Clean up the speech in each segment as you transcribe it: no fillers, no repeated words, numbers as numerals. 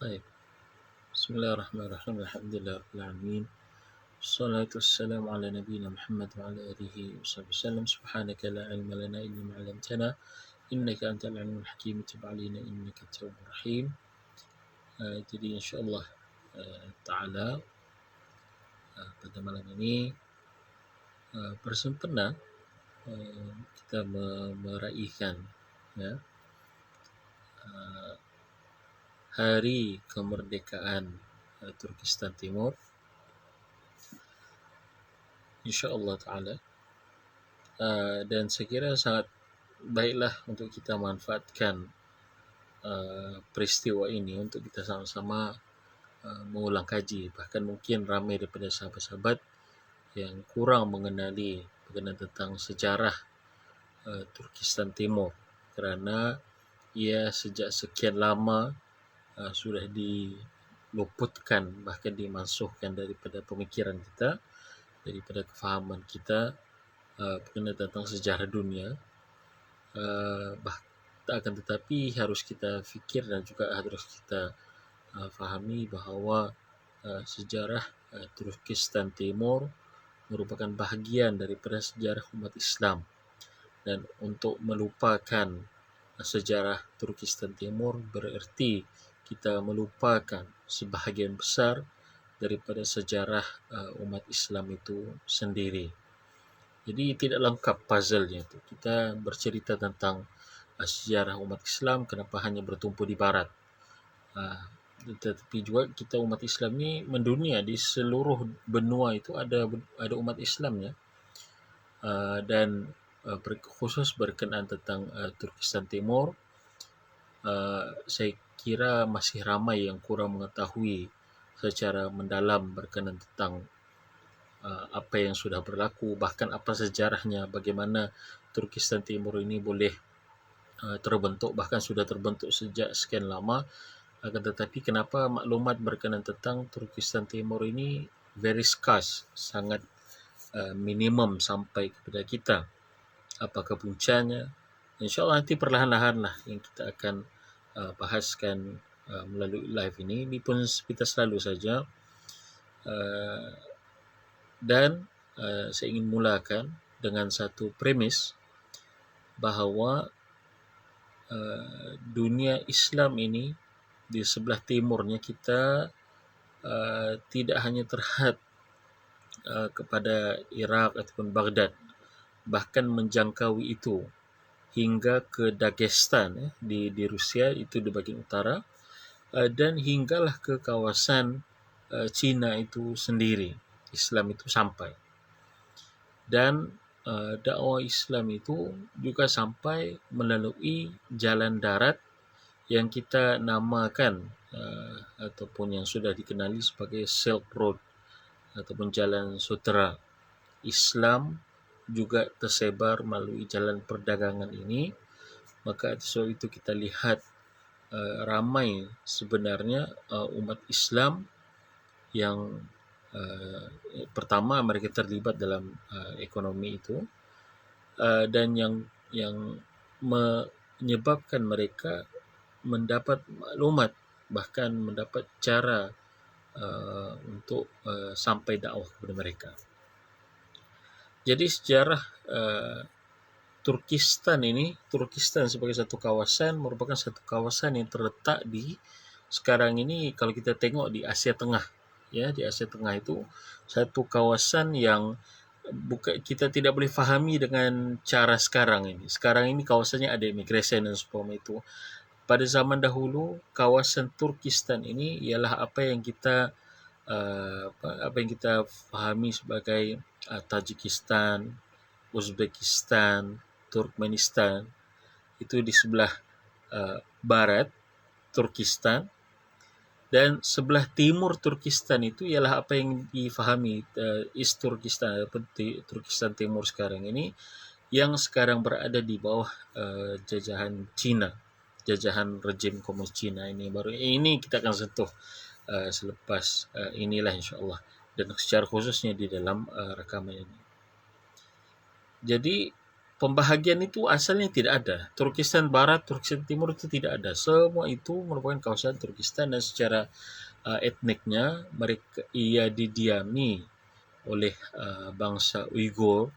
طيب بسم الله الرحمن الرحيم الحمد لله رب العالمين والصلاة والسلام على نبينا محمد وعلى آله وصحبه وسلم سبحانك لا علم لنا إلا ما علمتنا إنك أنت العليم الحكيم تب علينا إنك التواب الرحيم. Jadi insyaAllah Ta'ala pada malam ini bersempena kita meraihkan Hari Kemerdekaan Turkistan Timur, insyaAllah Ta'ala. Dan saya kira sangat baiklah untuk kita manfaatkan peristiwa ini untuk kita sama-sama mengulang kaji. Bahkan mungkin ramai daripada sahabat-sahabat yang kurang mengenali berkenaan tentang sejarah Turkistan Timur, kerana ia sejak sekian lama sudah diluputkan, bahkan dimansuhkan daripada pemikiran kita, daripada kefahaman kita berkenaan tentang sejarah dunia. Akan tetapi harus kita fikir dan juga harus kita fahami bahawa sejarah Turkistan Timur merupakan bahagian daripada sejarah umat Islam, dan untuk melupakan sejarah Turkistan Timur bererti kita melupakan sebahagian besar daripada sejarah umat Islam itu sendiri. Jadi tidak lengkap puzzle-nya tu. Kita bercerita tentang sejarah umat Islam, kenapa hanya bertumpu di barat. Tetapi juga kita umat Islam ni mendunia, di seluruh benua itu ada umat Islamnya. Dan khusus berkenaan tentang Turkistan Timur, saya kira masih ramai yang kurang mengetahui secara mendalam berkenaan tentang apa yang sudah berlaku, bahkan apa sejarahnya, bagaimana Turkistan Timur ini boleh terbentuk, bahkan sudah terbentuk sejak sekian lama. Akan tetapi kenapa maklumat berkenaan tentang Turkistan Timur ini very scarce, sangat minimum sampai kepada kita. Apakah puncanya? InsyaAllah nanti perlahan-lahan lah yang kita akan bahaskan melalui live ini. Ini pun kita selalu saja. Dan saya ingin mulakan dengan satu premis bahawa dunia Islam ini di sebelah timurnya kita tidak hanya terhad kepada Iraq ataupun Baghdad, bahkan menjangkau itu hingga ke Dagestan di Rusia, itu di bahagian utara, dan hinggalah ke kawasan China itu sendiri. Islam itu sampai, dan dakwah Islam itu juga sampai melalui jalan darat yang kita namakan ataupun yang sudah dikenali sebagai Silk Road ataupun Jalan Sutera. Islam juga tersebar melalui jalan perdagangan ini. Maka sebab itu kita lihat ramai sebenarnya umat Islam yang pertama mereka terlibat dalam ekonomi itu, dan yang menyebabkan mereka mendapat maklumat, bahkan mendapat cara untuk sampai dakwah kepada mereka. Jadi sejarah Turkistan ini, Turkistan sebagai satu kawasan merupakan satu kawasan yang terletak di sekarang ini, kalau kita tengok di Asia Tengah, ya, di Asia Tengah itu satu kawasan yang kita tidak boleh fahami dengan cara sekarang ini. Sekarang ini kawasannya ada immigration dan sebagainya itu. Pada zaman dahulu, kawasan Turkistan ini ialah apa yang kita fahami sebagai Tajikistan, Uzbekistan, Turkmenistan. Itu di sebelah barat Turkistan, dan sebelah timur Turkistan itu ialah apa yang difahami East Turkistan ataupun Turkistan Timur sekarang ini, yang sekarang berada di bawah jajahan Cina, jajahan rejim komunis Cina ini. Baru ini kita akan sentuh selepas inilah insyaAllah, dan secara khususnya di dalam rakaman ini. Jadi pembahagian itu asalnya tidak ada. Turkistan Barat, Turkistan Timur itu tidak ada. Semua itu merupakan kawasan Turkistan, dan secara etniknya mereka ia didiami oleh bangsa Uighur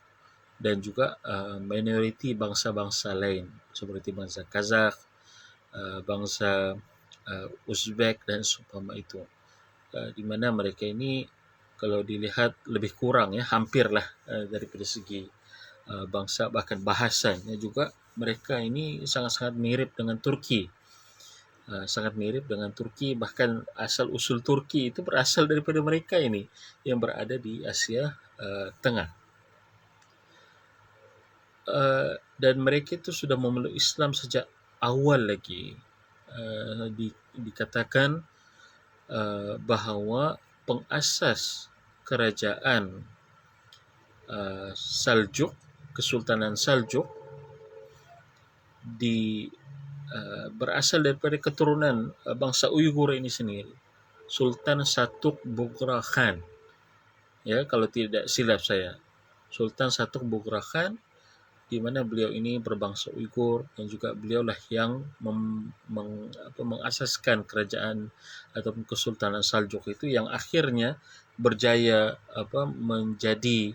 dan juga minoriti bangsa-bangsa lain seperti bangsa Kazakh, bangsa Uzbek dan seumpama itu. Di mana mereka ini kalau dilihat lebih kurang ya, hampirlah daripada segi bangsa, bahkan bahasanya juga mereka ini sangat-sangat mirip dengan Turki. Sangat mirip dengan Turki, bahkan asal usul Turki itu berasal daripada mereka ini yang berada di Asia Tengah. Dan mereka itu sudah memeluk Islam sejak awal lagi. Dikatakan bahawa pengasas kerajaan Saljuk, Kesultanan Saljuk, berasal daripada keturunan bangsa Uighur ini sendiri, Sultan Satuk Bughra Khan. Ya, kalau tidak silap saya, Sultan Satuk Bughra Khan, di mana beliau ini berbangsa Uighur, dan juga beliaulah yang mengasaskan kerajaan ataupun Kesultanan Saljuk itu, yang akhirnya berjaya menjadi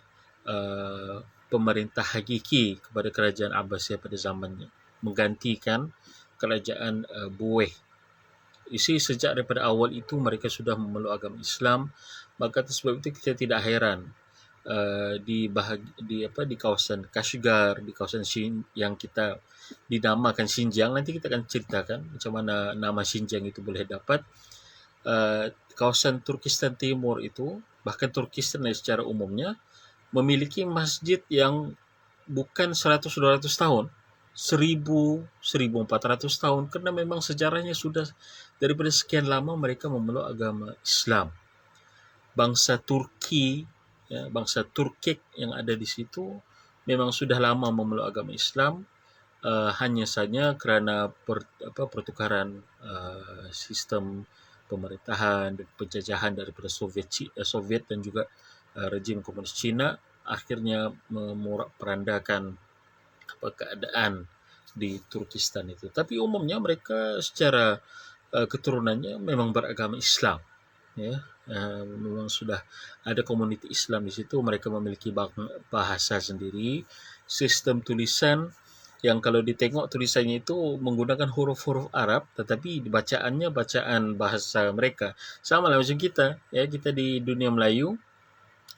pemerintah hakiki kepada kerajaan Abbasiyah pada zamannya, menggantikan kerajaan Buweh. Isi sejak daripada awal itu mereka sudah memeluk agama Islam. Maka sebab itu kita tidak heran di kawasan Kashgar, di kawasan yang kita dinamakan Xinjiang, nanti kita akan ceritakan macam mana nama Xinjiang itu boleh dapat. Kawasan Turkistan Timur itu, bahkan Turkistan secara umumnya, memiliki masjid yang bukan 100-200 tahun, 1000-1400 tahun, karena memang sejarahnya sudah daripada sekian lama mereka memeluk agama Islam. Bangsa Turki, bangsa Turkik yang ada di situ memang sudah lama memeluk agama Islam, hanya saja kerana pertukaran sistem pemerintahan dan penjajahan daripada Soviet dan juga rejim komunis Cina, akhirnya memorak-perandakan keadaan di Turkistan itu. Tapi umumnya mereka secara keturunannya memang beragama Islam, ya. Memang sudah ada komuniti Islam di situ. Mereka memiliki bahasa sendiri, sistem tulisan yang kalau ditengok tulisannya itu menggunakan huruf-huruf Arab, tetapi bacaannya bacaan bahasa mereka. Sama lah macam kita, ya, kita di dunia Melayu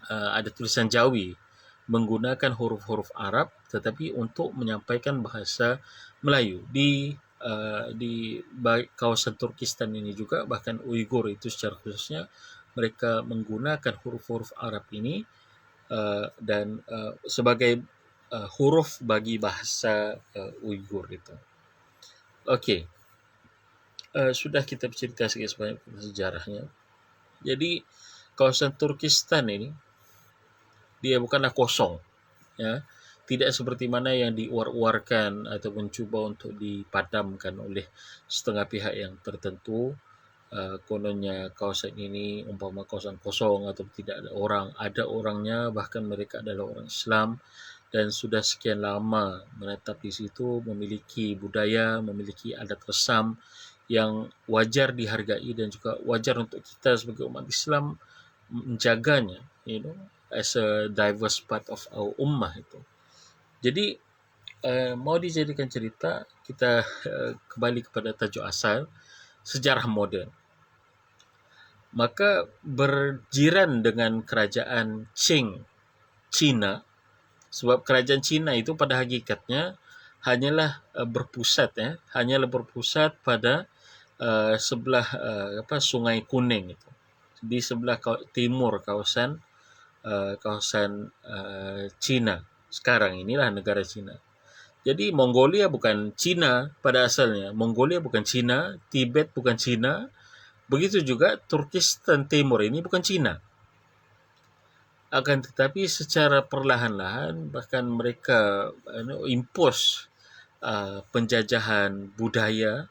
ada tulisan Jawi menggunakan huruf-huruf Arab, tetapi untuk menyampaikan bahasa Melayu. Di kawasan Turkistan ini juga, bahkan Uighur itu secara khususnya, mereka menggunakan huruf-huruf Arab ini dan sebagai huruf bagi bahasa Uighur itu. Okey, sudah kita bercerita sedikit sebanyak sejarahnya. Jadi kawasan Turkistan ini dia bukanlah kosong, ya. Tidak seperti mana yang diuar-uarkan atau mencuba untuk dipadamkan oleh setengah pihak yang tertentu. Kononnya kawasan ini umpama kawasan kosong atau tidak ada orang. Ada orangnya, bahkan mereka adalah orang Islam dan sudah sekian lama menetap di situ, memiliki budaya, memiliki adat resam yang wajar dihargai dan juga wajar untuk kita sebagai umat Islam menjaganya, as a diverse part of our ummah itu. Jadi mau dijadikan cerita, kita kembali kepada tajuk asal, sejarah moden. Maka berjiran dengan kerajaan Qing, Cina, sebab kerajaan Cina itu pada hakikatnya hanyalah berpusat pada sebelah Sungai Kuning itu, di sebelah timur kawasan Cina. Sekarang inilah negara Cina. Jadi Mongolia bukan Cina pada asalnya. Mongolia bukan Cina, Tibet bukan Cina. Begitu juga Turkistan Timur ini bukan Cina. Akan tetapi secara perlahan-lahan bahkan mereka impose penjajahan budaya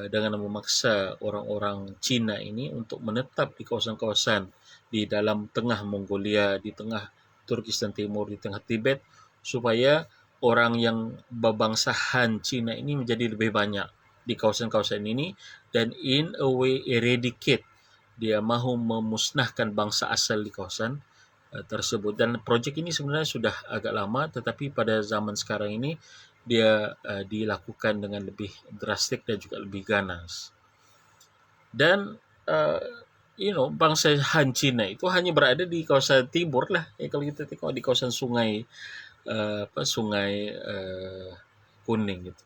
dengan memaksa orang-orang Cina ini untuk menetap di kawasan-kawasan di dalam tengah Mongolia, di tengah Turkistan Timur, di tengah Tibet, supaya orang yang berbangsa Han Cina ini menjadi lebih banyak di kawasan-kawasan ini, dan in a way eradicate, dia mahu memusnahkan bangsa asal di kawasan tersebut. Dan projek ini sebenarnya sudah agak lama, tetapi pada zaman sekarang ini dia dilakukan dengan lebih drastik dan juga lebih ganas. Dan bangsa Han Cina itu hanya berada di kawasan timur lah. Kalau kita tengok di kawasan sungai sungai Kuning gitu.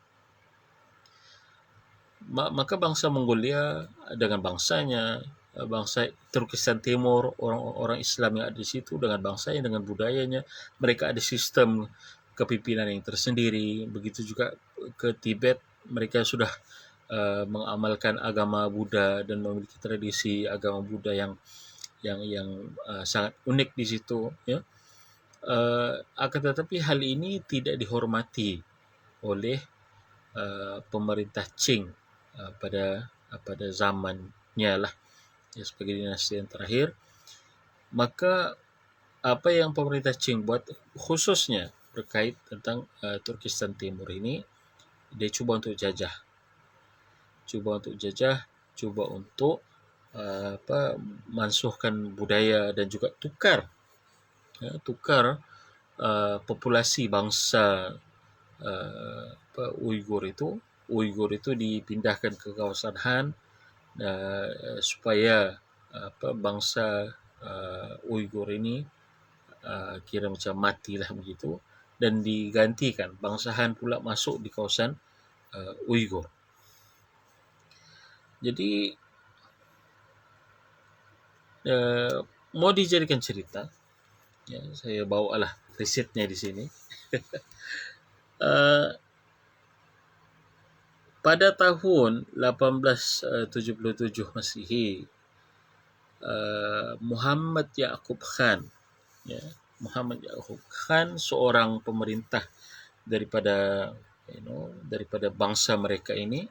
Maka bangsa Mongolia dengan bangsanya, bangsa Turkistan Timur, orang-orang Islam yang ada di situ dengan bangsanya, dengan budayanya, mereka ada sistem kepimpinan yang tersendiri. Begitu juga ke Tibet, mereka sudah mengamalkan agama Buddha dan memiliki tradisi agama Buddha yang sangat unik di situ, ya. Akan tetapi hal ini tidak dihormati oleh pemerintah Qing pada zamannya lah, ya, sebagai dinasti yang terakhir. Maka apa yang pemerintah Qing buat khususnya terkait tentang Turkistan Timur ini, dia cuba untuk jajah, cuba untuk mansuhkan budaya dan juga tukar populasi bangsa Uighur itu dipindahkan ke kawasan Han supaya bangsa Uighur ini kira macam matilah begitu, dan digantikan bangsa Han pula masuk di kawasan Uighur. Jadi mau dijadikan cerita, ya, saya bawalah risetnya di sini. Pada tahun 1877 Masehi, Muhammad Yaqub Khan, seorang pemerintah daripada bangsa mereka ini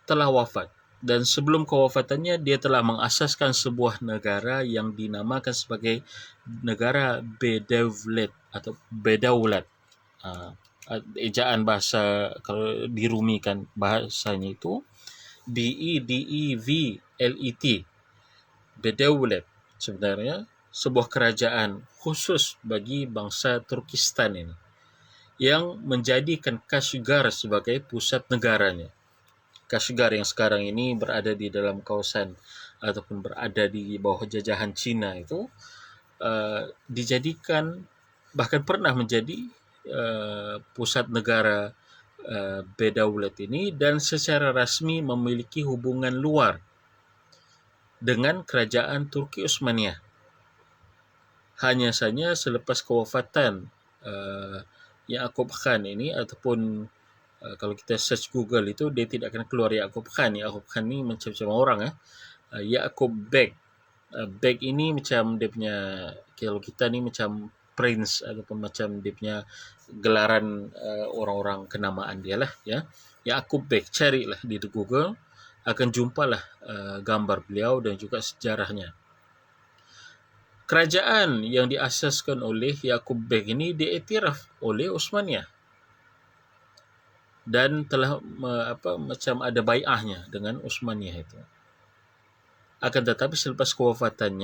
telah wafat, dan sebelum kewafatannya dia telah mengasaskan sebuah negara yang dinamakan sebagai negara Bedawlat atau Bedaulat. Ejaan bahasa kalau dirumikan bahasanya itu Bedevlet. Bedaulat sebenarnya sebuah kerajaan khusus bagi bangsa Turkistan ini, yang menjadikan Kashgar sebagai pusat negaranya. Kashgar yang sekarang ini berada di dalam kawasan ataupun berada di bawah jajahan Cina itu dijadikan, bahkan pernah menjadi pusat negara Bedaulat ini, dan secara rasmi memiliki hubungan luar dengan kerajaan Turki Utsmaniyah. Hanya saja selepas kewafatan Yaqub Khan ini, ataupun kalau kita search Google itu dia tidak akan keluar Yaqub Khan. Yaqub Khan ni macam-macam orang Yaqub Beg. Beg ini macam dia punya, kalau kita ni macam prince ataupun macam dia punya gelaran orang-orang kenamaan dia lah, ya. Yaqub Beg, carilah di Google, akan jumpalah gambar beliau dan juga sejarahnya. Kerajaan yang diasaskan oleh Yaqub Beg ini diiktiraf oleh Utsmaniyah dan telah macam ada bai'ahnya dengan Utsmaniyah itu. Akan tetapi selepas kewafatan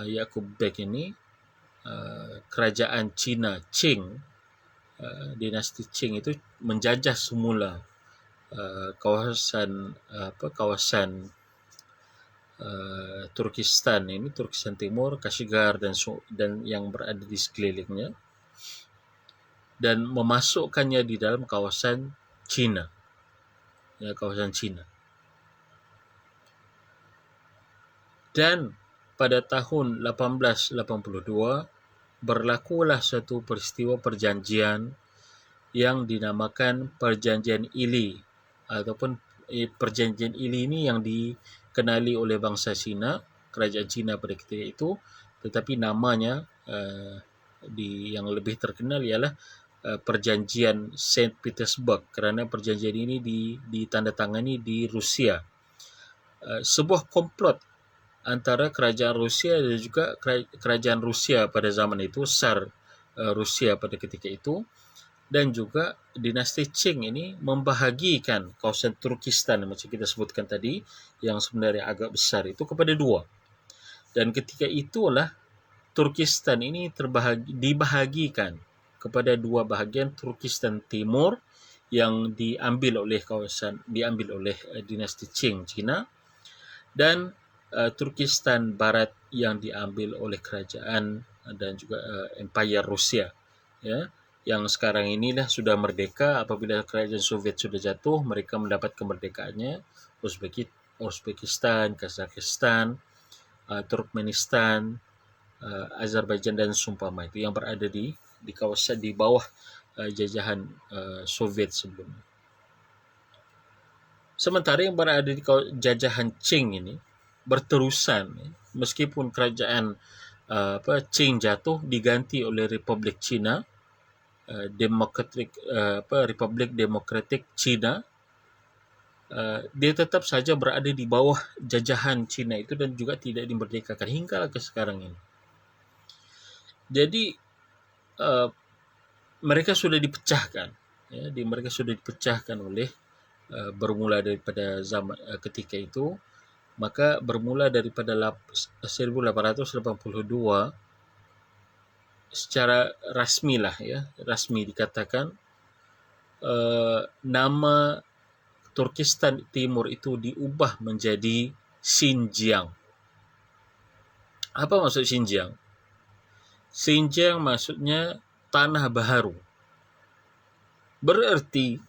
Yaqub Beg ini, kerajaan Cina Qing, dinasti Qing itu menjajah semula kawasan Turkistan ini, Turkistan Timur, Kashgar dan yang berada di sekelilingnya, dan memasukkannya di dalam kawasan Cina, ya, kawasan Cina. Dan pada tahun 1882 berlakulah suatu peristiwa perjanjian yang dinamakan Perjanjian Ili, ataupun Perjanjian Ili ini yang dikenali oleh bangsa Cina, kerajaan Cina pada ketika itu, tetapi namanya yang lebih terkenal ialah Perjanjian Saint Petersburg, kerana perjanjian ini ditandatangani di Rusia. Sebuah komplot antara kerajaan Rusia dan juga kerajaan Rusia pada zaman itu, Tsar Rusia pada ketika itu, dan juga dinasti Qing ini membahagikan kawasan Turkistan macam kita sebutkan tadi yang sebenarnya agak besar itu kepada dua. Dan ketika itulah Turkistan ini dibahagikan kepada dua bahagian, Turkistan Timur yang diambil oleh dinasti Qing Cina, dan Turkistan Barat yang diambil oleh kerajaan dan juga Empire Rusia, ya, yang sekarang inilah sudah merdeka. Apabila kerajaan Soviet sudah jatuh, mereka mendapat kemerdekaannya. Uzbekistan, Kazakhstan, Turkmenistan, Azerbaijan dan seumpama itu yang berada di kawasan di bawah jajahan Soviet sebelumnya. Sementara yang berada di jajahan Qing ini berterusan, meskipun kerajaan Qing jatuh diganti oleh Republik Cina, Republik Demokratik Cina, dia tetap saja berada di bawah jajahan Cina itu dan juga tidak dimerdekakan hingga ke sekarang ini. Jadi mereka sudah dipecahkan, ya, mereka sudah dipecahkan oleh bermula daripada zaman ketika itu, maka bermula daripada 1882 secara rasmi lah, ya, rasmi dikatakan nama Turkistan Timur itu diubah menjadi Xinjiang. Apa maksud Xinjiang? Xinjiang maksudnya tanah baharu. Berarti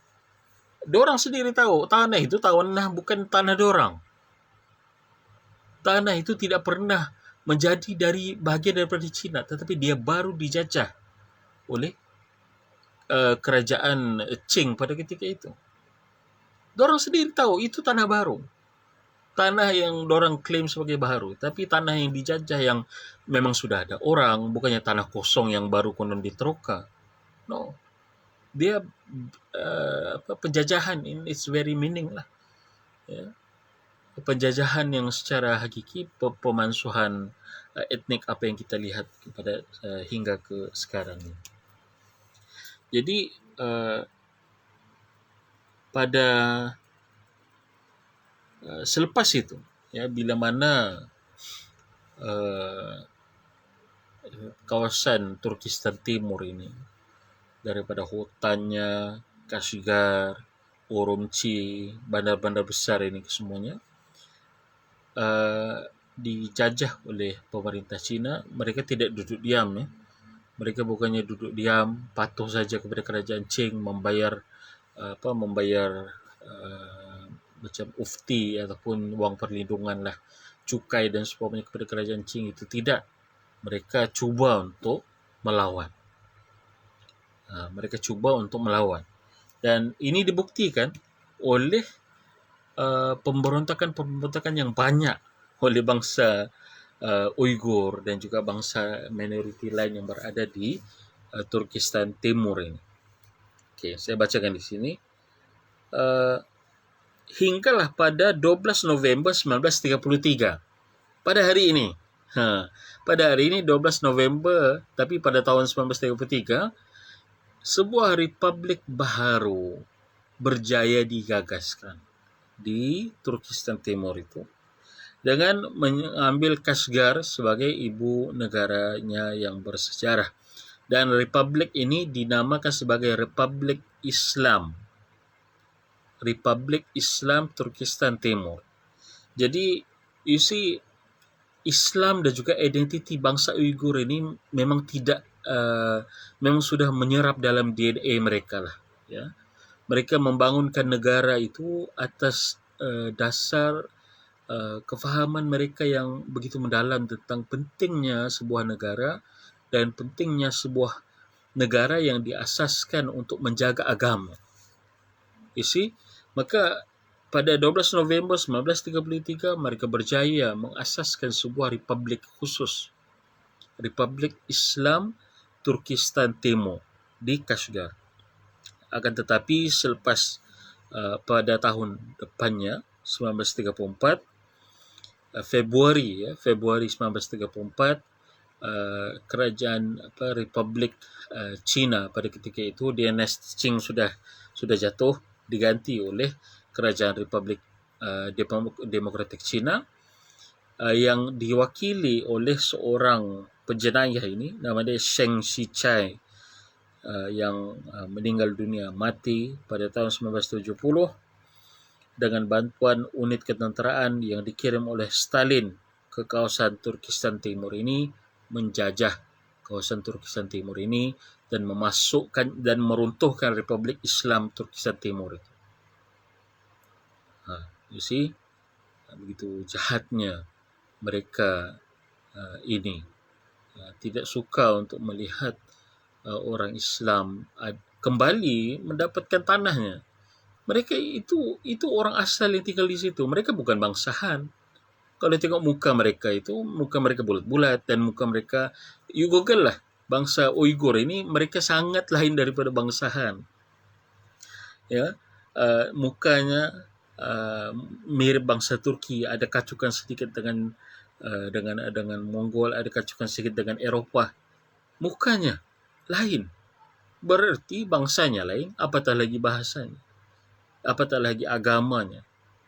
dorang sendiri tahu tanah itu bukan tanah dorang. Tanah itu tidak pernah menjadi dari bagian daripada Cina, tetapi dia baru dijajah oleh kerajaan Qing pada ketika itu. Dorang sendiri tahu itu tanah baru. Tanah yang dorang klaim sebagai baru, tapi tanah yang dijajah yang memang sudah ada orang, bukannya tanah kosong yang baru konon diteroka. No. Dia penjajahan in its very meaning lah. Ya. Penjajahan yang secara hakiki, pemansuhan etnik apa yang kita lihat pada hingga ke sekarang ini. Jadi pada selepas itu, ya, bila mana kawasan Turkistan Timur ini daripada hutannya, Kashgar, Urumqi, bandar-bandar besar ini semuanya dijajah oleh pemerintah Cina. Mereka tidak duduk diam, ya. Mereka bukannya duduk diam, patuh saja kepada kerajaan Qing, membayar macam ufti ataupun wang perlindungan lah, cukai dan sebagainya kepada kerajaan Qing. Itu tidak. Mereka cuba untuk melawan. Dan ini dibuktikan oleh pemberontakan yang banyak oleh bangsa Uighur dan juga bangsa minoriti lain yang berada di Turkistan Timur ini. Okey, saya bacakan di sini. Hinggalah pada 12 November 1933. Pada hari ini. Pada hari ini 12 November, tapi pada tahun 1933, sebuah republik baharu berjaya digagaskan di Turkistan Timur itu dengan mengambil Kashgar sebagai ibu negaranya yang bersejarah, dan republik ini dinamakan sebagai Republik Islam Turkistan Timur. Jadi you see, Islam dan juga identiti bangsa Uighur ini memang memang sudah menyerap dalam DNA mereka lah, ya. Mereka membangunkan negara itu atas dasar kefahaman mereka yang begitu mendalam tentang pentingnya sebuah negara dan pentingnya sebuah negara yang diasaskan untuk menjaga agama. You see? Maka pada 12 November 1933 mereka berjaya mengasaskan sebuah republik khusus, Republik Islam Turkistan Timur di Kashgar. Akan tetapi selepas pada tahun depannya 1934 Februari 1934, kerajaan Republik China pada ketika itu, dinasti Qing sudah jatuh, diganti oleh kerajaan Republik Demokratik China, yang diwakili oleh seorang penjenayah ini, nama dia Zheng Shichai, yang meninggal dunia, mati pada tahun 1970 dengan bantuan unit ketenteraan yang dikirim oleh Stalin ke kawasan Turkistan Timur ini, menjajah kawasan Turkistan Timur ini dan memasukkan dan meruntuhkan Republik Islam Turkistan Timur itu. You see, begitu jahatnya mereka ini. Tidak suka untuk melihat orang Islam kembali mendapatkan tanahnya. Mereka itu orang asal yang tinggal di situ. Mereka bukan bangsahan. Kalau tengok muka mereka bulat-bulat, dan muka mereka, you Google lah, bangsa Uyghur ini, mereka sangat lain daripada bangsahan. Ya, mukanya mirip bangsa Turki, ada kacukan sedikit dengan Mongol, ada kacukan sedikit dengan Eropah. Mukanya lain. Berarti bangsanya lain, apatah lagi bahasanya, apatah lagi agamanya,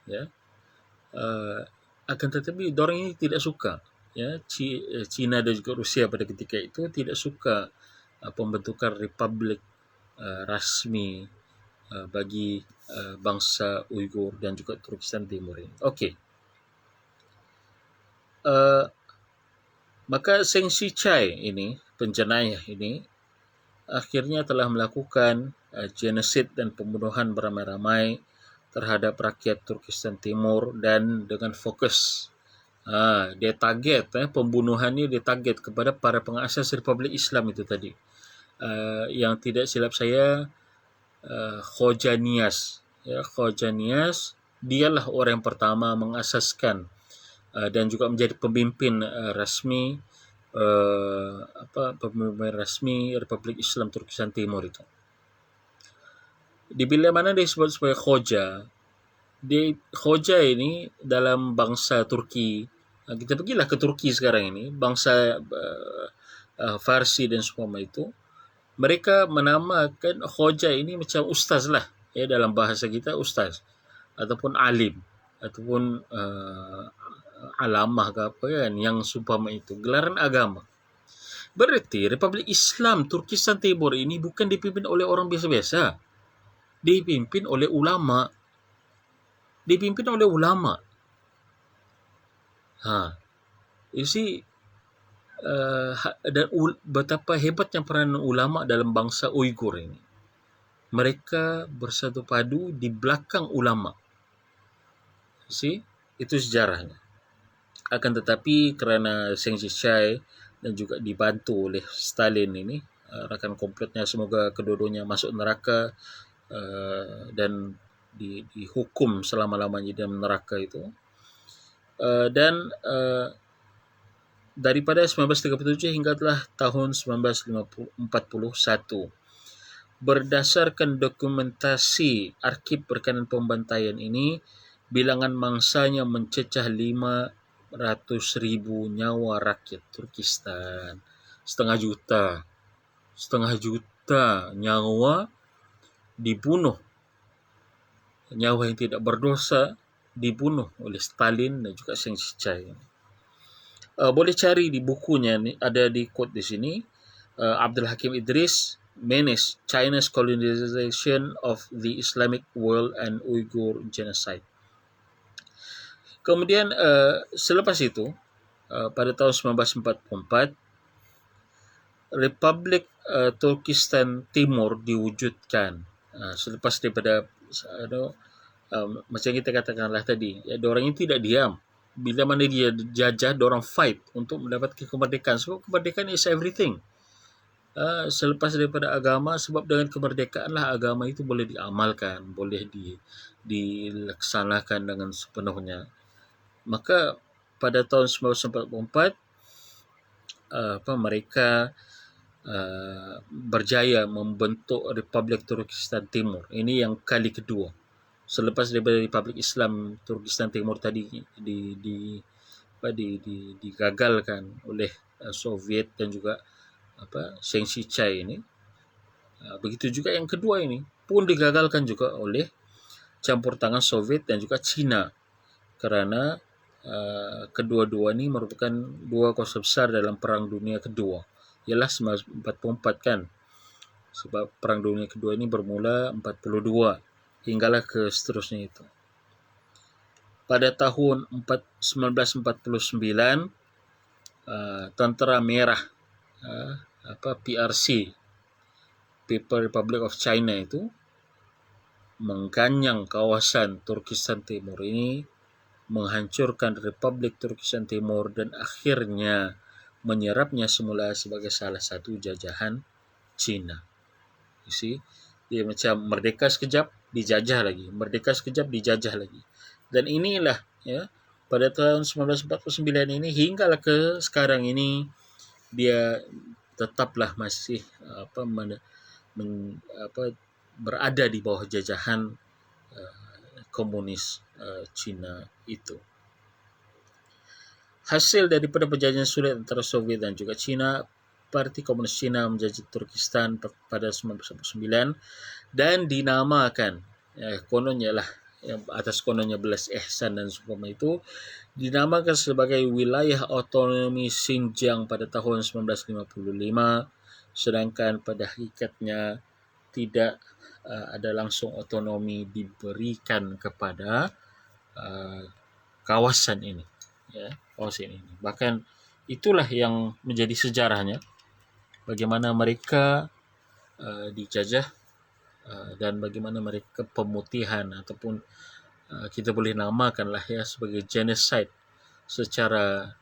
ya. Akan tetapi orang ini tidak suka, ya, China dan juga Rusia pada ketika itu tidak suka pembentukan republik rasmi bagi bangsa Uyghur dan juga Turkistan Timur ini. Okey. Maka Zheng Shichai ini, penjenayah ini, akhirnya telah melakukan genosid dan pembunuhan beramai-ramai terhadap rakyat Turkistan Timur, dan dengan fokus dia target pembunuhannya, dia target kepada para pengasas Republik Islam itu tadi, yang tidak silap saya Khoja Nias, ya, Khoja Nias dialah orang yang pertama mengasaskan dan juga menjadi pemimpin rasmi pemimpin rasmi Republik Islam Turkistan Timur itu. Di bila mana dia disebut sebagai Khoja. Khoja ini dalam bangsa Turki, kita pergilah ke Turki sekarang ini, bangsa Farsi dan semua itu, mereka menamakan Khoja ini macam ustaz lah, ya, dalam bahasa kita ustaz ataupun alim ataupun alamah ke apa kan, yang seumpama itu, gelaran agama. Berarti Republik Islam Turkistan Timur ini bukan dipimpin oleh orang biasa-biasa, dipimpin oleh ulama. You see, dan betapa hebatnya peranan ulama dalam bangsa Uyghur ini. Mereka bersatu padu di belakang ulama. You see, itu sejarahnya. Akan tetapi kerana Zheng Shichai dan juga dibantu oleh Stalin ini, rakan komplotnya, semoga kedua-duanya masuk neraka dan dihukum selama-lamanya dalam neraka itu. Dan daripada 1937 hinggalah tahun 1941, berdasarkan dokumentasi arsip berkenaan pembantaian ini, bilangan mangsanya mencecah 500,000 nyawa rakyat Turkistan. Setengah juta nyawa dibunuh, nyawa yang tidak berdosa dibunuh oleh Stalin dan juga Zheng Shichai. Boleh cari di bukunya, ada di quote di sini, Abdul Hakim Idris, Menace, China's Colonization of the Islamic World and Uyghur Genocide. Kemudian selepas itu, pada tahun 1944, Republik Turkistan Timur diwujudkan. Selepas daripada macam kita katakanlah tadi, ya, diorang ini tidak diam. Bila mana dia jajah, diorang fight untuk mendapatkan kemerdekaan. Sebab kemerdekaan is everything. Selepas daripada agama, sebab dengan kemerdekaanlah agama itu boleh diamalkan, boleh dilaksanakan dengan sepenuhnya. Maka pada tahun 1944 mereka berjaya membentuk Republik Turkistan Timur. Ini yang kali kedua. Selepas daripada Republik Islam Turkistan Timur tadi digagalkan oleh Soviet dan juga Chiang Kai ini. Begitu juga yang kedua ini pun digagalkan juga oleh campur tangan Soviet dan juga Cina, karena kedua-dua ini merupakan dua kuasa besar dalam Perang Dunia Kedua. Ialah 1944 kan, sebab Perang Dunia Kedua ini bermula 42 hinggalah ke seterusnya itu. Pada tahun 1949 Tentera Merah PRC, People Republic of China itu mengganyang kawasan Turkistan Timur ini, menghancurkan Republik Turkistan Timur dan akhirnya menyerapnya semula sebagai salah satu jajahan Cina. You see, dia macam merdeka sekejap, dijajah lagi, merdeka sekejap, dijajah lagi. Dan inilah ya, pada tahun 1949 ini hinggalah ke sekarang ini dia tetaplah masih berada di bawah jajahan komunis Cina itu. Hasil daripada perjanjian sulit antara Soviet dan juga Cina, Parti Komunis Cina menjajah Turkistan pada 1949 dan dinamakan kononnya lah, atas kononnya belas ihsan dan seumpama itu, dinamakan sebagai wilayah otonomi Xinjiang pada tahun 1955, sedangkan pada hakikatnya tidak ada langsung otonomi diberikan kepada kawasan ini, ya, kawasan ini. Bahkan itulah yang menjadi sejarahnya, bagaimana mereka dijajah dan bagaimana mereka pemutihan ataupun kita boleh namakanlah ya sebagai genocide secara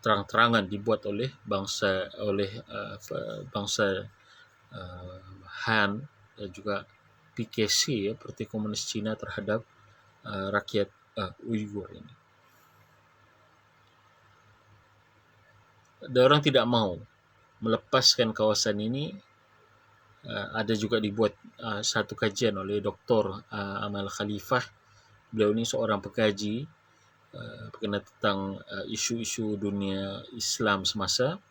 terang-terangan dibuat oleh bangsa Han dan juga PKC, ya, Parti Komunis Cina, terhadap rakyat Uyghur ini. Dan orang tidak mau melepaskan kawasan ini. Ada juga dibuat satu kajian oleh Dr. Amal Khalifah. Beliau ini seorang pekaji berkenaan tentang isu-isu dunia Islam semasa.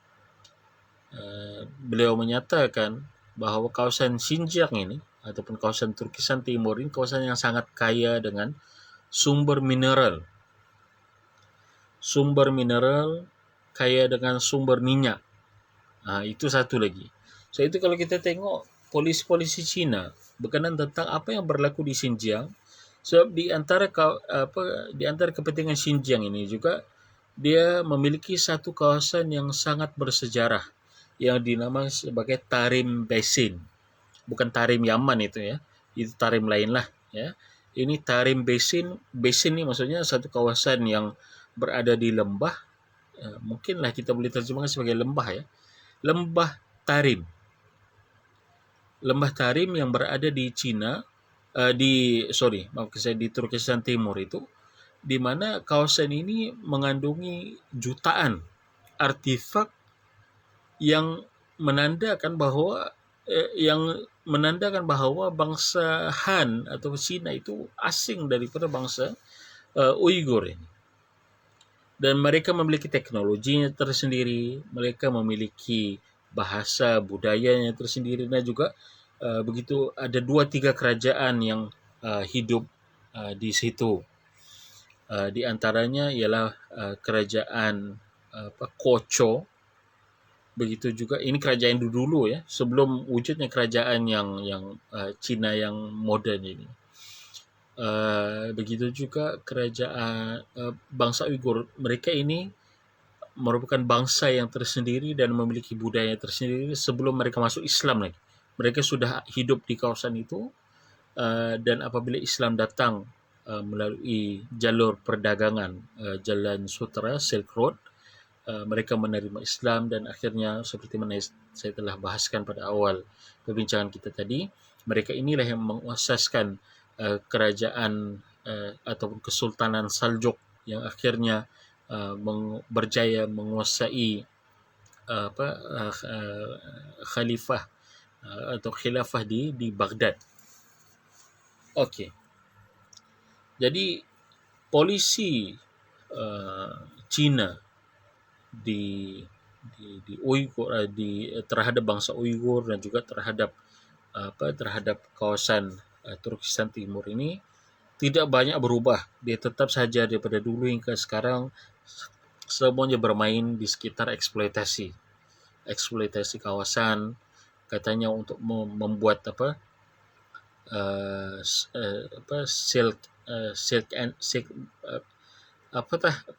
Beliau menyatakan bahawa kawasan Xinjiang ini ataupun kawasan Turkistan Timur ini kawasan yang sangat kaya dengan sumber mineral, kaya dengan sumber minyak. Itu satu lagi. So itu kalau kita tengok polisi-polisi Cina berkenaan tentang apa yang berlaku di Xinjiang, sebab di antara kepentingan Xinjiang ini juga dia memiliki satu kawasan yang sangat bersejarah yang dinamakan sebagai Tarim Basin. Bukan Tarim Yaman itu ya. Itu Tarim lain lah ya. Ini Tarim Basin. Basin ini maksudnya satu kawasan yang berada di lembah. Mungkinlah kita boleh terjemahkan sebagai lembah ya. Lembah Tarim. Lembah Tarim yang berada di Cina, di Turkistan Timur itu, di mana kawasan ini mengandungi jutaan artifak yang menandakan bahawa bangsa Han atau Cina itu asing daripada bangsa Uyghur ini. Dan mereka memiliki teknologinya tersendiri, mereka memiliki bahasa budayanya tersendiri, dan juga begitu ada 2-3 kerajaan yang hidup di situ. Di antaranya ialah kerajaan Kocho. Begitu juga ini kerajaan dulu ya, sebelum wujudnya kerajaan yang Cina yang moden ini. Begitu juga kerajaan bangsa Uyghur. Mereka ini merupakan bangsa yang tersendiri dan memiliki budaya tersendiri sebelum mereka masuk Islam lagi. Mereka sudah hidup di kawasan itu, dan apabila Islam datang melalui jalur perdagangan, jalan sutera, Silk Road, mereka menerima Islam dan akhirnya seperti mana saya telah bahaskan pada awal perbincangan kita tadi, mereka inilah yang menguasaskan kerajaan ataupun Kesultanan Saljuk yang akhirnya berjaya menguasai khalifah atau khilafah di Baghdad. Okey. Jadi polisi Cina di Uyghur terhadap bangsa Uyghur dan juga terhadap kawasan Turkistan Timur ini tidak banyak berubah. Dia tetap saja daripada dulu hingga sekarang semuanya bermain di sekitar eksploitasi kawasan, katanya untuk membuat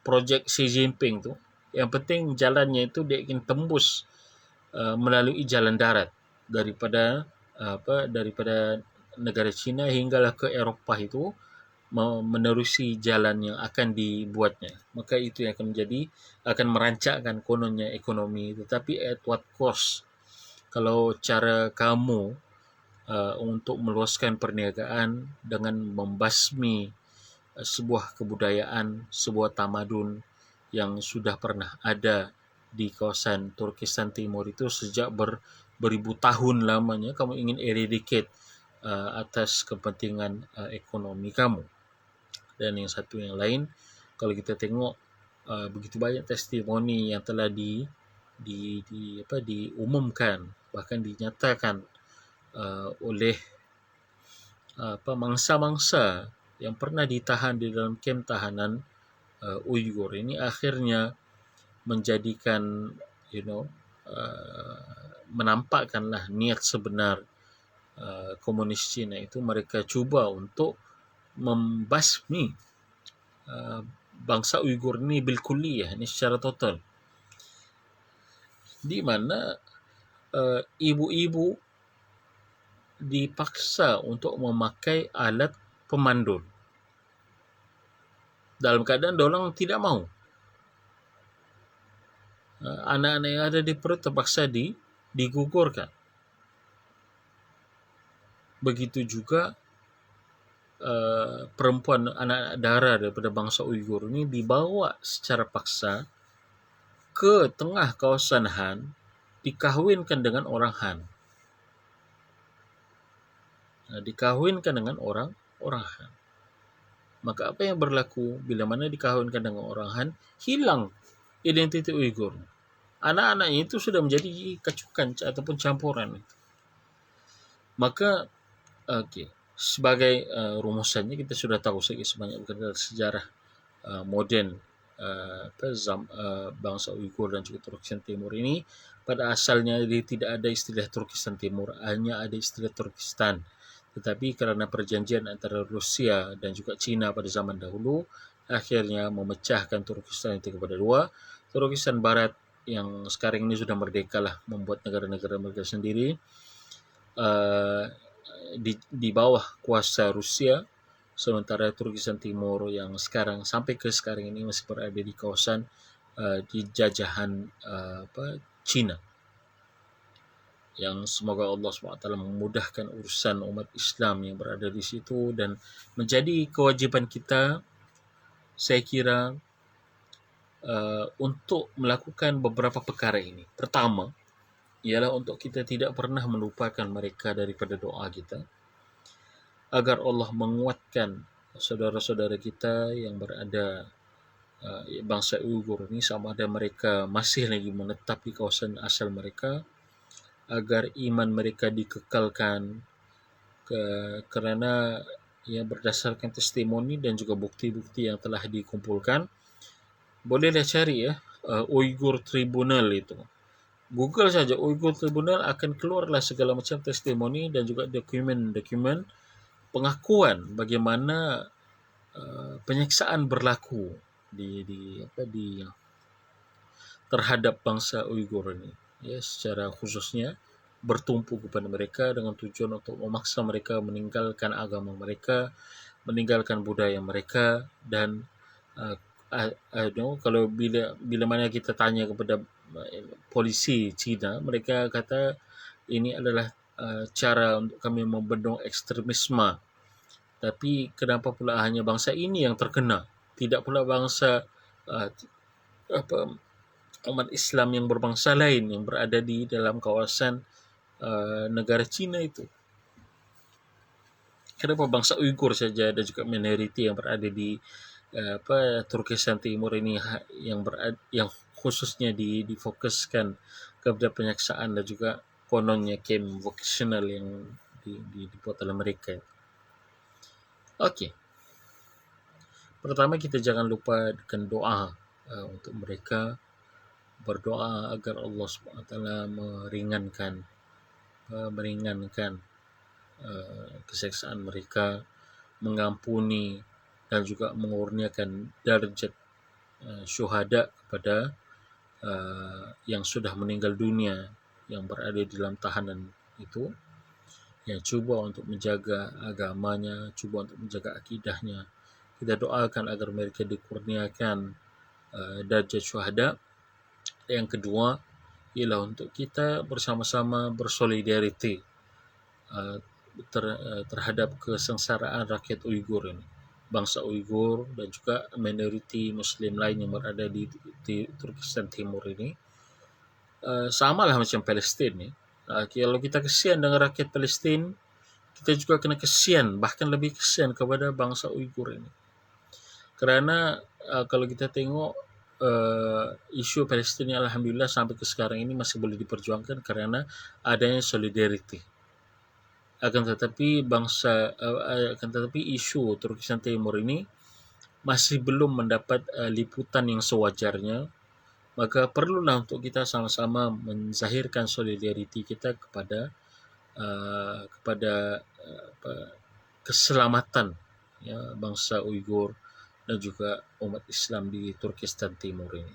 projek Xi Jinping tu. Yang penting jalannya itu dia ingin tembus melalui jalan darat daripada negara China hinggalah ke Eropah itu, menerusi jalan yang akan dibuatnya. Maka itu yang akan merancangkan kononnya ekonomi, tetapi at what cost? Kalau cara kamu untuk meluaskan perniagaan dengan membasmi sebuah kebudayaan, sebuah tamadun yang sudah pernah ada di kawasan Turkistan Timur itu sejak beribu tahun lamanya, kamu ingin eradicate atas kepentingan ekonomi kamu. Dan yang satu yang lain, kalau kita tengok begitu banyak testimoni yang telah diumumkan, bahkan dinyatakan oleh mangsa-mangsa yang pernah ditahan di dalam kem tahanan Uyghur ini, akhirnya menjadikan menampakkanlah niat sebenar komunis Cina itu. Mereka cuba untuk membasmi bangsa Uyghur ini bilkulliyah, ini secara total, di mana ibu-ibu dipaksa untuk memakai alat pemandu dalam keadaan dorang tidak mahu. Anak-anak yang ada di perut terpaksa digugurkan. Begitu juga perempuan, anak dara daripada bangsa Uyghur ini dibawa secara paksa ke tengah kawasan Han, dikahwinkan dengan orang Han. Dikahwinkan dengan orang Han. Maka apa yang berlaku bila mana dikahwinkan dengan orang Han, hilang identiti Uyghur. Anak-anaknya itu sudah menjadi kacukan ataupun campuran. Maka sebagai rumusannya, kita sudah tahu sebanyak sejarah moden bangsa Uyghur dan juga Turkistan Timur ini. Pada asalnya dia tidak ada istilah Turkistan Timur, hanya ada istilah Turkistan. Tetapi kerana perjanjian antara Rusia dan juga China pada zaman dahulu, akhirnya memecahkan Turkistan itu kepada dua. Turkistan Barat yang sekarang ini sudah merdeka lah, membuat negara-negara mereka sendiri di bawah kuasa Rusia, sementara Turkistan Timur yang sampai ke sekarang ini masih berada di kawasan di jajahan China. Yang semoga Allah SWT memudahkan urusan umat Islam yang berada di situ, dan menjadi kewajiban kita, saya kira, untuk melakukan beberapa perkara ini. Pertama, ialah untuk kita tidak pernah melupakan mereka daripada doa kita, agar Allah menguatkan saudara-saudara kita yang berada bangsa Uyghur ini, sama ada mereka masih lagi menetap di kawasan asal mereka, agar iman mereka dikekalkan, kerana berdasarkan testimoni dan juga bukti-bukti yang telah dikumpulkan. Bolehlah cari Uyghur Tribunal itu. Google saja Uyghur Tribunal, akan keluarlah segala macam testimoni dan juga dokumen-dokumen pengakuan bagaimana penyiksaan berlaku terhadap bangsa Uyghur ini, secara khususnya bertumpu kepada mereka dengan tujuan untuk memaksa mereka meninggalkan agama mereka, meninggalkan budaya mereka. Dan kalau bila mana kita tanya kepada polisi Cina, mereka kata ini adalah cara untuk kami membendung ekstremisme. Tapi kenapa pula hanya bangsa ini yang terkena, tidak pula bangsa umat Islam yang berbangsa lain yang berada di dalam kawasan negara Cina itu? Kenapa bangsa Uyghur saja dan juga minoriti yang berada di Turkistan Timur ini yang khususnya difokuskan kepada penyaksaan dan juga kononnya camp vocational yang dibuat oleh mereka. Okey. Pertama kita jangan lupa dengan doa untuk mereka, berdoa agar Allah SWT meringankan keseksaan mereka, mengampuni dan juga mengurniakan darjat syuhada kepada yang sudah meninggal dunia, yang berada di dalam tahanan itu, yang cuba untuk menjaga agamanya, cuba untuk menjaga akidahnya. Kita doakan agar mereka dikurniakan darjat syuhada. Yang kedua ialah untuk kita bersama-sama bersolidariti terhadap kesengsaraan rakyat Uyghur ini, bangsa Uyghur dan juga minoriti Muslim lain yang berada di Turkistan Timur ini. Samalah macam Palestin ni. Kalau kita kesian dengan rakyat Palestin, kita juga kena kesian, bahkan lebih kesian kepada bangsa Uyghur ini. Kerana kalau kita tengok isu Palestin ni, alhamdulillah sampai ke sekarang ini masih boleh diperjuangkan kerana adanya solidariti. Akan tetapi isu Turkistan Timur ini masih belum mendapat liputan yang sewajarnya. Maka perlulah untuk kita sama-sama menzahirkan solidariti kita kepada keselamatan bangsa Uyghur dan juga umat Islam di Turkistan Timur ini.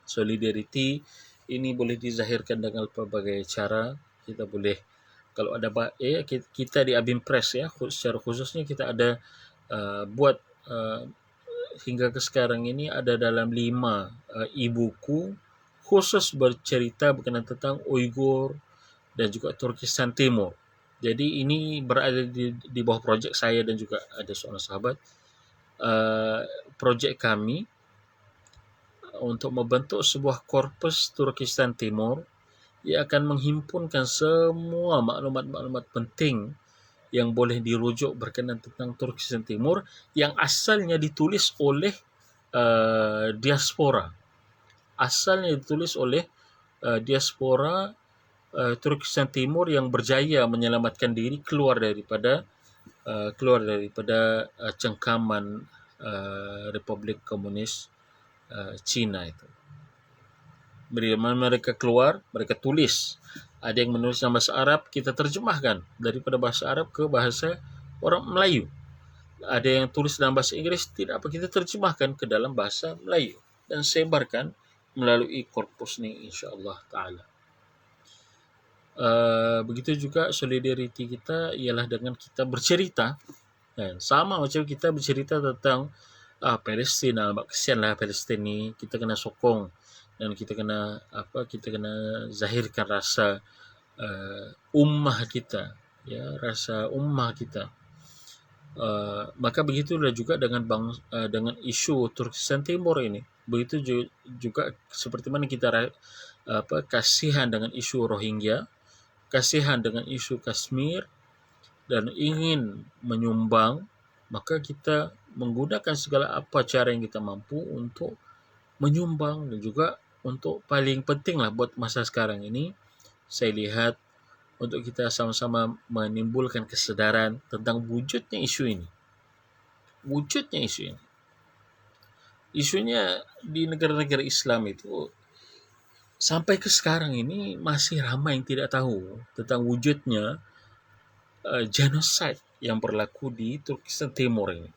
Solidariti ini boleh dizahirkan dengan pelbagai cara. Kita boleh, kalau ada kita di Abim Press secara khususnya kita ada buat hingga ke sekarang ini ada dalam 5 e-buku khusus bercerita berkenaan tentang Uyghur dan juga Turkistan Timur. Jadi ini berada di bawah projek saya dan juga ada seorang sahabat. Projek kami untuk membentuk sebuah korpus Turkistan Timur yang akan menghimpunkan semua maklumat-maklumat penting yang boleh dirujuk berkenaan tentang Turkistan Timur yang asalnya ditulis oleh diaspora. Turkistan Timur yang berjaya menyelamatkan diri keluar daripada cengkaman Republik Komunis China itu. Bila mereka keluar, mereka tulis. Ada yang menulis dalam bahasa Arab, kita terjemahkan daripada bahasa Arab ke bahasa orang Melayu. Ada yang tulis dalam bahasa Inggeris, tidak apa, kita terjemahkan ke dalam bahasa Melayu dan sebarkan melalui korpus ni, insya-Allah taala. Begitu juga solidariti kita ialah dengan kita bercerita, sama macam kita bercerita tentang Palestin. Kesianlah Palestin ni, kita kena sokong dan kita kena zahirkan rasa ummah kita, rasa ummah kita. Maka begitulah juga dengan isu Turkistan Timur ini. Begitu juga seperti mana kita kasihan dengan isu Rohingya, kasihan dengan isu Kashmir dan ingin menyumbang, maka kita menggunakan segala apa cara yang kita mampu untuk menyumbang. Dan juga untuk paling pentinglah buat masa sekarang ini, saya lihat untuk kita sama-sama menimbulkan kesedaran tentang wujudnya isu ini. Isunya di negara-negara Islam itu sampai ke sekarang ini masih ramai yang tidak tahu tentang wujudnya genocide yang berlaku di Turkistan Timur ini.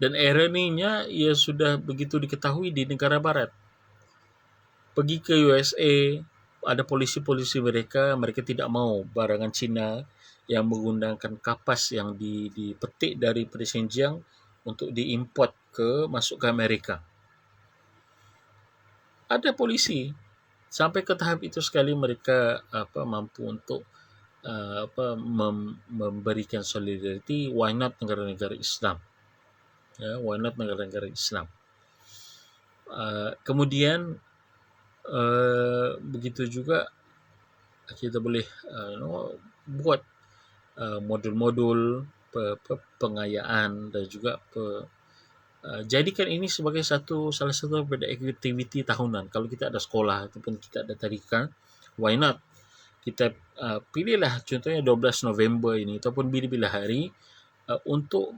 Dan ironinya ia sudah begitu diketahui di negara barat. Pergi ke USA, ada polisi-polisi mereka tidak mau barangan Cina yang menggunakan kapas yang dipetik dari Xinjiang untuk diimport masuk ke Amerika. Ada polisi sampai ke tahap itu sekali mereka mampu untuk memberikan solidariti. Why not negara-negara Islam? Why not negara-negara Islam? Kemudian begitu juga kita boleh buat modul-modul pengayaan dan juga jadikan ini sebagai salah satu daripada aktiviti tahunan. Kalau kita ada sekolah ataupun kita ada tadika, why not? Kita pilihlah contohnya 12 November ini ataupun bila-bila hari untuk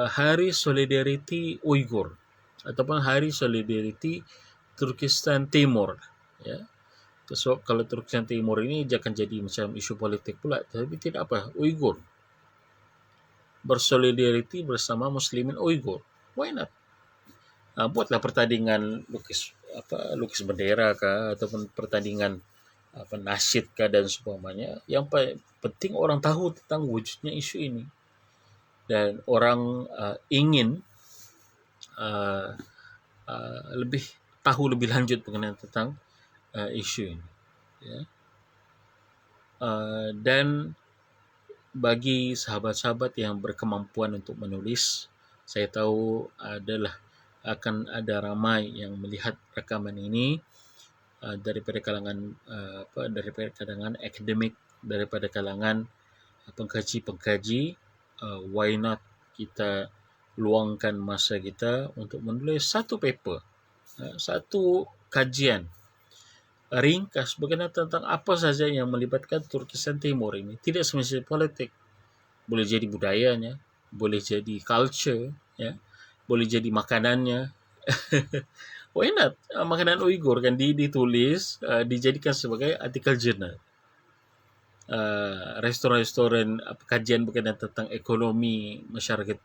Hari Solidariti Uyghur ataupun Hari Solidariti Turkistan Timur, ya. Sebab kalau Turkistan Timur ini akan jadi macam isu politik pula, tapi tidak apa, Uyghur bersolidariti bersama Muslimin Uyghur, why not? Buatlah pertandingan lukis bendera kah ataupun pertandingan nasyid kah dan sebagainya. Yang penting orang tahu tentang wujudnya isu ini dan orang ingin lebih tahu lebih lanjut mengenai tentang isu ini, ya. Dan bagi sahabat-sahabat yang berkemampuan untuk menulis, saya tahu akan ada ramai yang melihat rakaman ini daripada kalangan akademik, daripada kalangan pengkaji-pengkaji. Why not kita luangkan masa kita untuk menulis satu paper, satu kajian ringkas berkenaan tentang apa saja yang melibatkan Turkistan Timur ini. Tidak semestinya politik, boleh jadi budayanya, boleh jadi culture, ya, boleh jadi makanannya. Why not? Makanan Uyghur kan ditulis, dijadikan sebagai artikel jurnal. Restoran-restoran kajian berkenaan tentang ekonomi masyarakat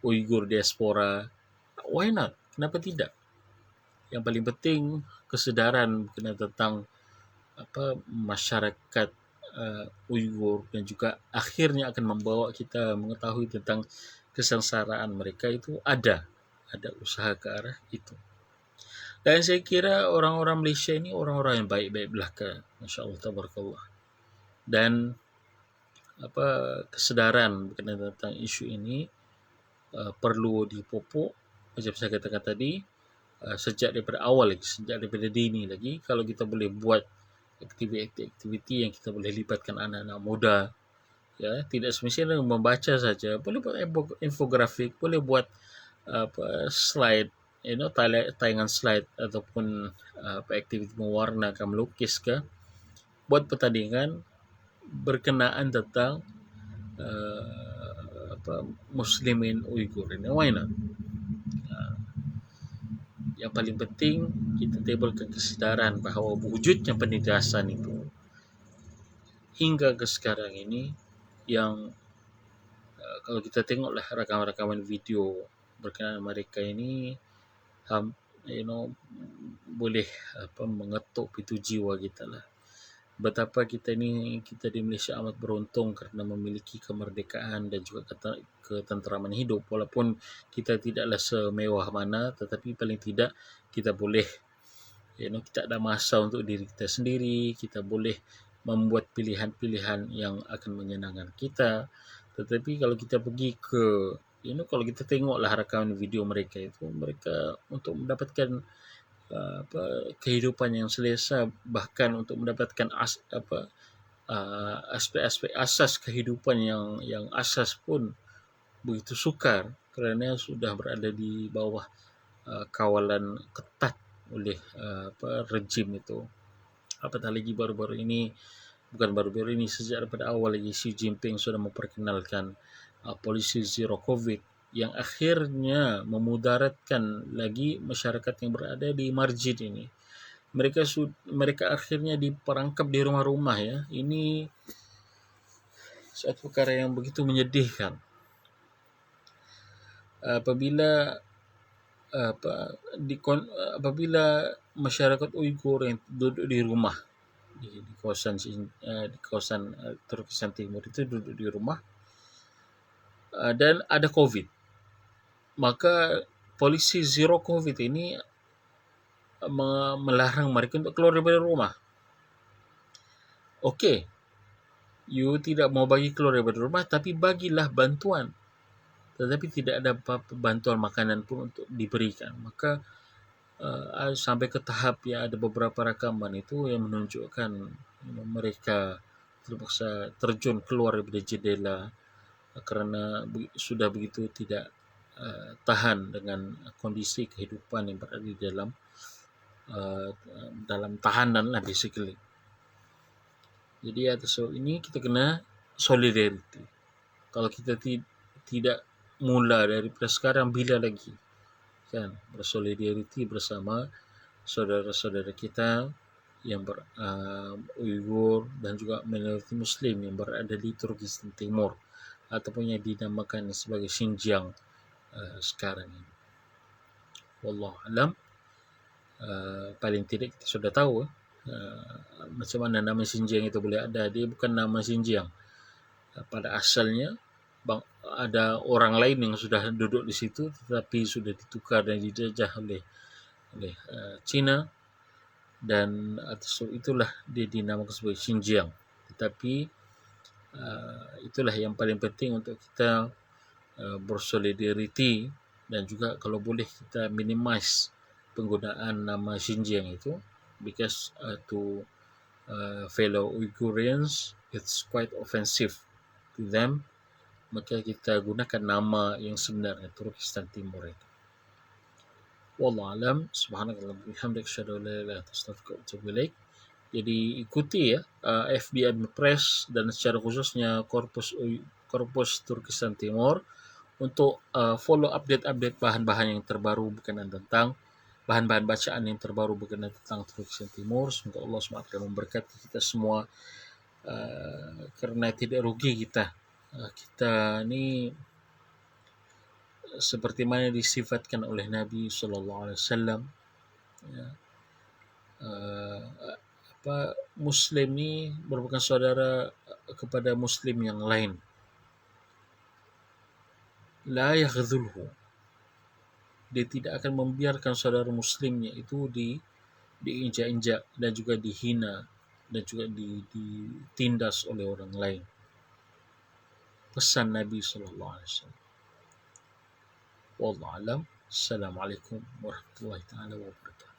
Uyghur diaspora, why not? Kenapa tidak? Yang paling penting kesedaran berkenaan tentang masyarakat Uyghur dan juga akhirnya akan membawa kita mengetahui tentang kesengsaraan mereka itu ada usaha ke arah itu. Dan saya kira orang-orang Malaysia ini orang-orang yang baik-baik belaka, masya-Allah tabarakallah. Dan kesedaran berkenaan tentang isu ini perlu dipupuk macam saya katakan tadi, sejak daripada awal lagi, sejak daripada dini lagi. Kalau kita boleh buat aktiviti yang kita boleh libatkan anak-anak muda, ya, tidak semestinya membaca saja, boleh buat infografik, boleh buat slide, tayangan slide ataupun aktiviti mewarna ke, melukis ke, buat pertandingan berkenaan tentang Muslimin Uyghur ini, why not? Yang paling penting kita timbulkan kesedaran bahawa wujudnya penindasan itu hingga ke sekarang ini, yang kalau kita tengoklah rakaman-rakaman video berkenaan mereka ini, boleh mengetuk pintu jiwa kita lah. Betapa kita di Malaysia amat beruntung kerana memiliki kemerdekaan dan juga ketenteraman hidup. Walaupun kita tidaklah semewah mana, tetapi paling tidak kita boleh, kita ada masa untuk diri kita sendiri, kita boleh membuat pilihan-pilihan yang akan menyenangkan kita. Tetapi kalau kita pergi ke, kalau kita tengoklah rakaman video mereka itu, mereka untuk mendapatkan kehidupan yang selesa, bahkan untuk mendapatkan aspek-aspek asas kehidupan yang asas pun begitu sukar kerana sudah berada di bawah kawalan ketat oleh rejim itu. Apatah lagi baru-baru ini, sejak daripada awal lagi Xi Jinping sudah memperkenalkan polisi zero COVID yang akhirnya memudaratkan lagi masyarakat yang berada di margin ini. Mereka akhirnya diperangkap di rumah-rumah, ya. Ini suatu perkara yang begitu menyedihkan. Apabila masyarakat Uyghur yang duduk di rumah di kawasan Turkistan Timur itu duduk di rumah dan ada COVID, maka polisi zero COVID ini melarang mereka untuk keluar daripada rumah. Okey, you tidak mau bagi keluar daripada rumah, tapi bagilah bantuan. Tetapi tidak ada bantuan makanan pun untuk diberikan. Maka sampai ke tahap ya ada beberapa rakaman itu yang menunjukkan mereka terpaksa terjun keluar daripada jendela karena sudah begitu tidak tahan dengan kondisi kehidupan yang berada di dalam tahanan lah basically. Jadi atas sebab ini kita kena solidarity. Kalau kita tidak mula daripada sekarang, bila lagi kan bersolidarity bersama saudara-saudara kita yang Uyghur dan juga minoriti Muslim yang berada di Turkistan Timur ataupun yang dinamakan sebagai Xinjiang sekarang ini. Wallahu alam. Paling tidak kita sudah tahu macam mana nama Xinjiang itu boleh ada. Dia bukan nama Xinjiang. Pada asalnya ada orang lain yang sudah duduk di situ, tetapi sudah ditukar dan dijajah oleh Cina, dan atas itulah dia dinamakan sebagai Xinjiang. Tetapi itulah yang paling penting untuk kita bersolidariti, dan juga kalau boleh kita minimize penggunaan nama Xinjiang itu, because to fellow Uyghurians it's quite offensive to them. Maka kita gunakan nama yang sebenarnya Turkistan Timur itu. Wallahu alam. Subhanakallahumma wa bihamdika asyhadu an la ilaha illa anta astaghfiruka wa atubu ilaik. Jadi ikuti ya FBI Press dan secara khususnya Korpus Turkistan Timur untuk follow update bahan-bahan yang terbaru berkenaan tentang bahan-bahan bacaan yang terbaru berkenaan tentang Turkistan Timur. Semoga Allah SWT memberkati kita semua, karena tidak rugi kita ni seperti mana disifatkan oleh Nabi sallallahu alaihi wasallam, Muslim ni merupakan saudara kepada Muslim yang lain. La yaghdhulhu, dia tidak akan membiarkan saudara Muslimnya itu diinjak-injak dan juga dihina dan juga ditindas oleh orang lain. Pesan Nabi sallallahu alaihi wasallam. Wallahu alam. Assalamualaikum warahmatullahi taala wabarakatuh.